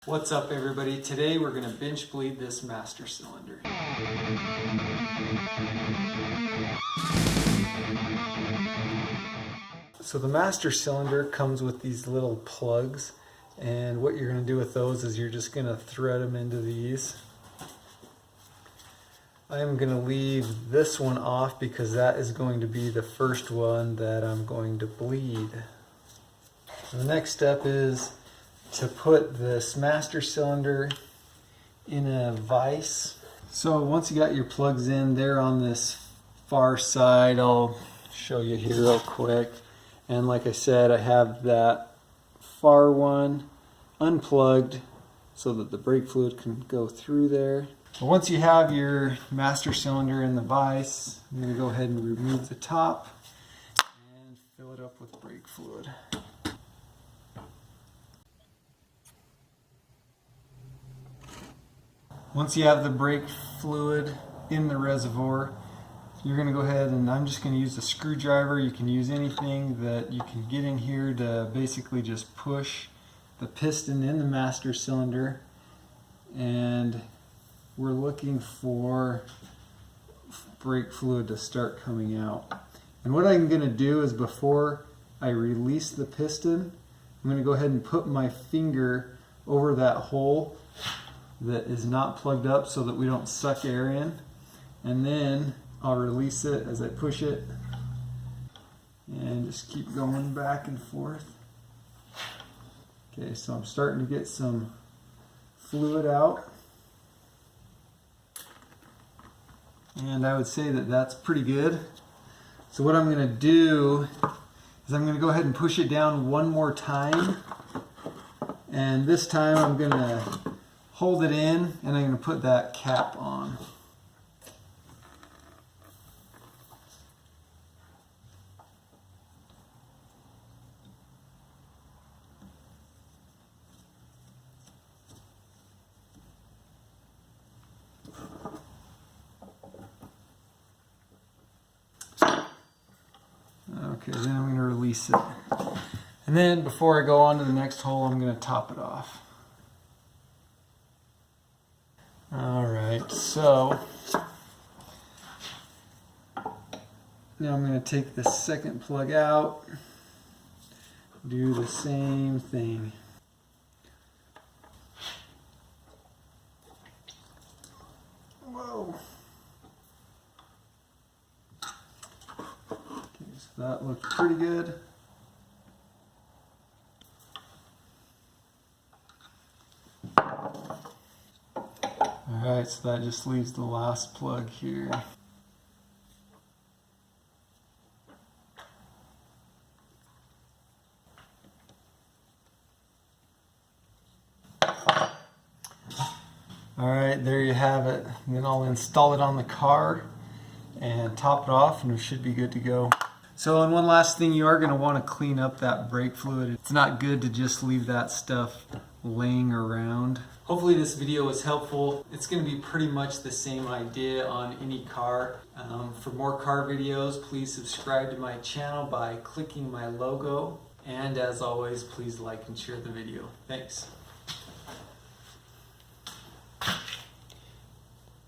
What's up everybody? Today we're going to bench bleed this master cylinder. So the master cylinder comes with these little plugs, and what you're going to do with those is you're just going to thread them into these. I am going to leave this one off because that is going to be the first one that I'm going to bleed. The next step is to put this master cylinder in a vise. So once you got your plugs in, they're on this far side. I'll show you here real quick. And like I said, I have that far one unplugged so that the brake fluid can go through there. Once you have your master cylinder in the vise, I'm going to go ahead and remove the top and fill it up with brake fluid. Once you have the brake fluid in the reservoir, you're going to go ahead and I'm just going to use a screwdriver. You can use anything that you can get in here to basically just push the piston in the master cylinder, and we're looking for brake fluid to start coming out. And what I'm going to do is, before I release the piston, I'm going to go ahead and put my finger over that hole that is not plugged up so that we don't suck air in, and then I'll release it as I push it and just keep going back and forth. Okay, so I'm starting to get some fluid out, and I would say that that's pretty good. So what I'm going to do is I'm going to go ahead and push it down one more time, and this time I'm going to hold it in and I'm going to put that cap on. Okay, then I'm going to release it. And then before I go on to the next hole, I'm going to top it off. Alright, so now I'm going to take the second plug out, do the same thing. Whoa! Okay, so that looks pretty good. Alright, so that just leaves the last plug here. Alright, there you have it. And then I'll install it on the car and top it off, and we should be good to go. So, and one last thing, you are going to want to clean up that brake fluid. It's not good to just leave that stuff laying around. Hopefully this video was helpful. It's going to be pretty much the same idea on any car. For more car videos, please subscribe to my channel by clicking my logo. And as always, please like and share the video. Thanks.